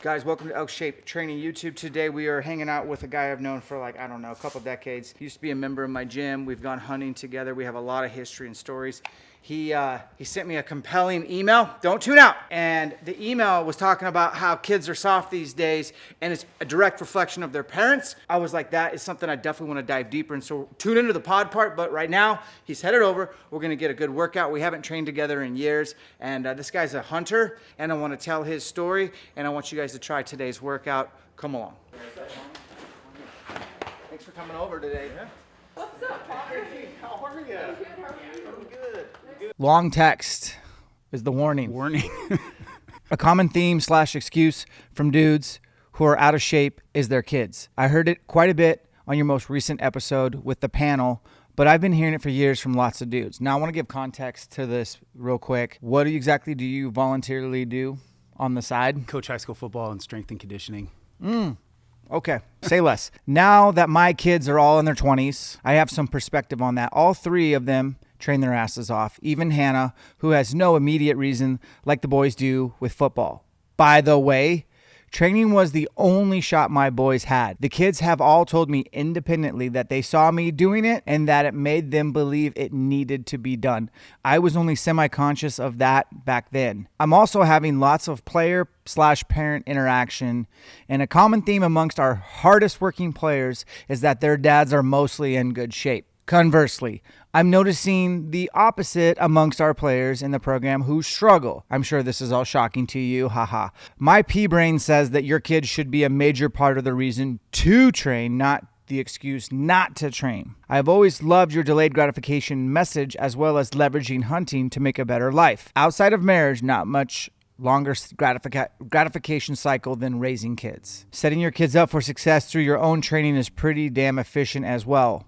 Guys, welcome to ELKSHAPE Training YouTube. Today we are hanging out with a guy I've known for a couple decades. He used to be a member of my gym. We've gone hunting together. We have a lot of history and stories. He sent me a compelling email. Don't tune out. And the email was talking about how kids are soft these days, and it's a direct reflection of their parents. I was like, that is something I definitely want to dive deeper in. So tune into the pod part. But right now, he's headed over. We're going to get a good workout. We haven't trained together in years. And this guy's a hunter, and I want to tell his story. And I want you guys to try today's workout. Come along. Thanks for coming over today. What's up, Potter? How are you? Good, how are you? I'm good. Long text is the warning. A common theme / excuse from dudes who are out of shape is their kids. I heard it quite a bit on your most recent episode with the panel, but I've been hearing it for years from lots of dudes. Now I want to give context to this real quick. What exactly do you voluntarily do on the side? Coach high school football and strength and conditioning. Okay, say less. Now that my kids are all in their 20s, I have some perspective on that. All three of them train their asses off, even Hannah, who has no immediate reason like the boys do with football. By the way, training was the only shot my boys had. The kids have all told me independently that they saw me doing it and that it made them believe it needed to be done. I was only semi-conscious of that back then. I'm also having lots of player / parent interaction, and a common theme amongst our hardest working players is that their dads are mostly in good shape. Conversely, I'm noticing the opposite amongst our players in the program who struggle. I'm sure this is all shocking to you, haha. My pea-brain says that your kids should be a major part of the reason to train, not the excuse not to train. I've always loved your delayed gratification message as well as leveraging hunting to make a better life. Outside of marriage, not much longer gratification cycle than raising kids. Setting your kids up for success through your own training is pretty damn efficient as well.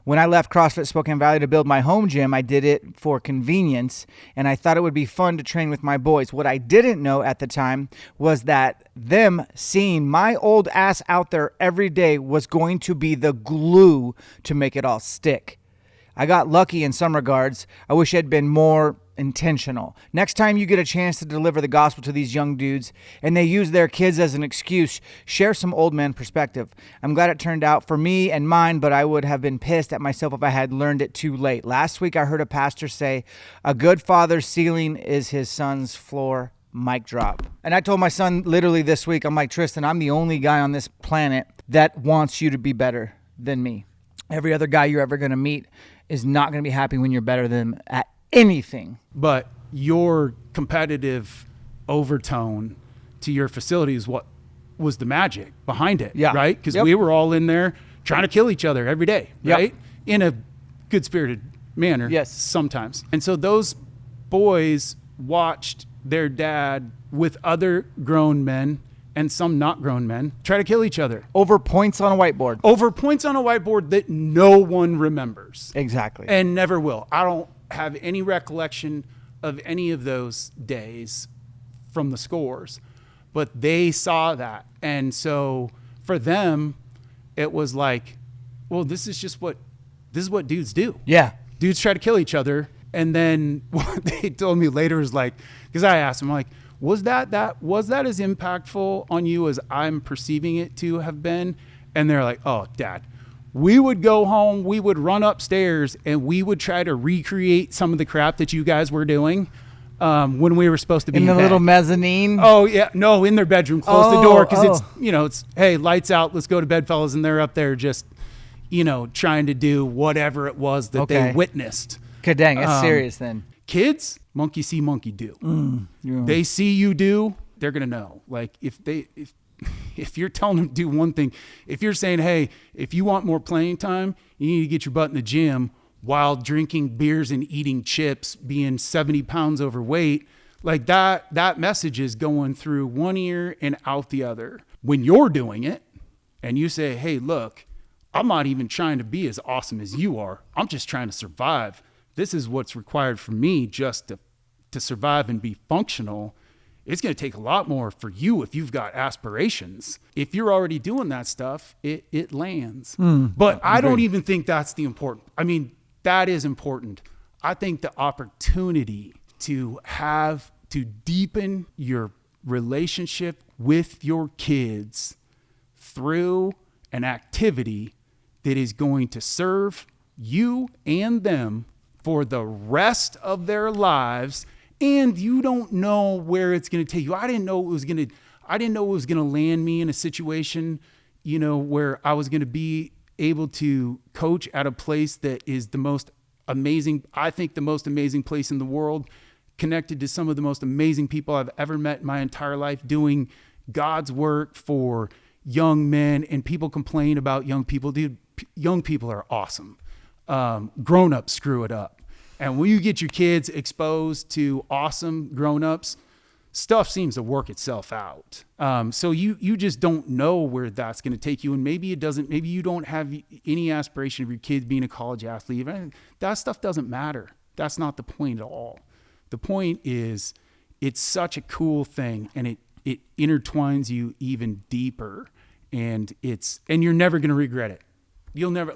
When I left CrossFit Spokane Valley to build my home gym, I did it for convenience, and I thought it would be fun to train with my boys. What I didn't know at the time was that them seeing my old ass out there every day was going to be the glue to make it all stick. I got lucky in some regards. I wish I'd been more intentional. Next time you get a chance to deliver the gospel to these young dudes and they use their kids as an excuse, share some old man perspective. I'm glad it turned out for me and mine, but I would have been pissed at myself if I had learned it too late. Last week I heard a pastor say, a good father's ceiling is his son's floor. Mic drop. And I told my son literally this week, I'm like, Tristan, I'm the only guy on this planet that wants you to be better than me. Every other guy you're ever going to meet is not going to be happy when you're better than them at anything. But your competitive overtone to your facility is what was the magic behind it, Yeah. right? Because we were all in there trying to kill each other every day, right? In a good-spirited manner, Yes. sometimes. And so those boys watched their dad with other grown men and some not grown men try to kill each other. Over points on a whiteboard. Over points on a whiteboard that no one remembers. Exactly. And never will. I don't have any recollection of any of those days from the scores, but they saw that. And so for them, it was like, well, this is what dudes do. Yeah. Dudes try to kill each other. And then what they told me later was like, because I asked them, like, was that as impactful on you as I'm perceiving it to have been? And they're like, oh, Dad, we would go home, we would run upstairs, and we would try to recreate some of the crap that you guys were doing when we were supposed to be in the bed. little mezzanine. Oh yeah, no, in their bedroom. Close the door because Oh. it's hey, lights out, let's go to bed, fellas, and they're up there just trying to do whatever it was that they witnessed. God dang, it's serious then. Kids, monkey see, monkey do. Yeah. They see you do, they're gonna know. Like if you're telling them to do one thing, if you're saying, hey, if you want more playing time, you need to get your butt in the gym while drinking beers and eating chips, being 70 pounds overweight, like that message is going through one ear and out the other. When you're doing it and you say, hey, look, I'm not even trying to be as awesome as you are. I'm just trying to survive. This is what's required for me just to survive and be functional. It's going to take a lot more for you if you've got aspirations. If you're already doing that stuff, it lands. But I don't even think that's the important. I mean, that is important. I think the opportunity to deepen your relationship with your kids through an activity that is going to serve you and them for the rest of their lives, and you don't know where it's going to take you. I didn't know it was going to land me in a situation, where I was going to be able to coach at a place that is the most amazing, I think the most amazing place in the world, connected to some of the most amazing people I've ever met in my entire life, doing God's work for young men. And people complain about young people. Dude, young people are awesome. Grown-ups screw it up. And when you get your kids exposed to awesome grown-ups, stuff seems to work itself out. So you just don't know where that's going to take you. And maybe you don't have any aspiration of your kids being a college athlete. That stuff doesn't matter. That's not the point at all. The point is, it's such a cool thing, and it intertwines you even deeper, and you're never going to regret it. You'll never,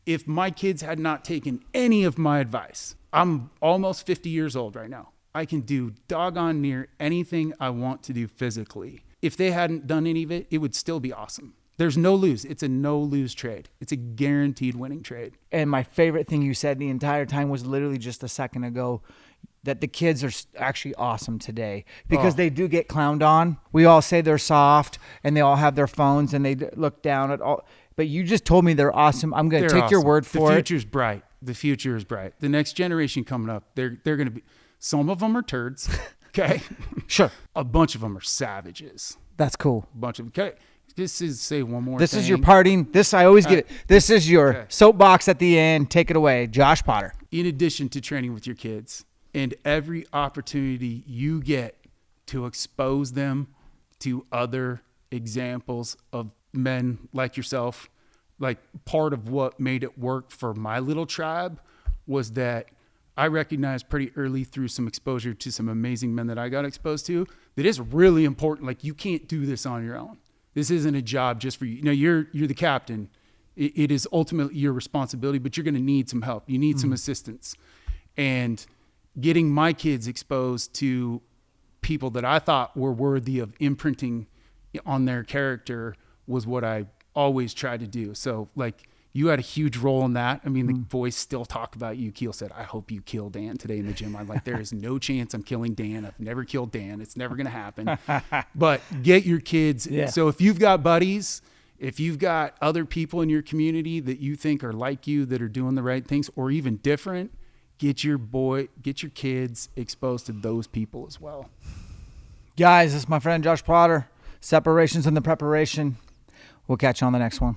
if my kids had not taken any of my advice, I'm almost 50 years old right now. I can do doggone near anything I want to do physically. If they hadn't done any of it, it would still be awesome. There's no lose. It's a no-lose trade. It's a guaranteed winning trade. And my favorite thing you said the entire time was literally just a second ago, that the kids are actually awesome today, because they do get clowned on. We all say they're soft, and they all have their phones, and they look down at all. But you just told me they're awesome. I'm going to take your word for it. The future's bright. The future is bright. The next generation coming up, they're going to be, some of them are turds, okay? Sure. A bunch of them are savages. That's cool. A bunch of, okay? This is, say one more This thing. is your parting. I always get it. This is your Okay. soapbox at the end. Take it away. Josh Potter. In addition to training with your kids, and every opportunity you get to expose them to other examples of men like yourself, like part of what made it work for my little tribe was that I recognized pretty early through some exposure to some amazing men that I got exposed to that it's really important. Like, you can't do this on your own. This isn't a job just for you. You're the captain. It is ultimately your responsibility, but you're going to need some help. You need some assistance. And getting my kids exposed to people that I thought were worthy of imprinting on their character was what I always tried to do. So, you had a huge role in that. I mean, the boys still talk about you. Keel said, I hope you kill Dan today in the gym. I'm like, there is no chance I'm killing Dan. I've never killed Dan. It's never going to happen. But get your kids. Yeah. So if you've got buddies, if you've got other people in your community that you think are like you, that are doing the right things or even different, get your kids exposed to those people as well. Guys, this is my friend Josh Potter. Separations in the preparation. We'll catch you on the next one.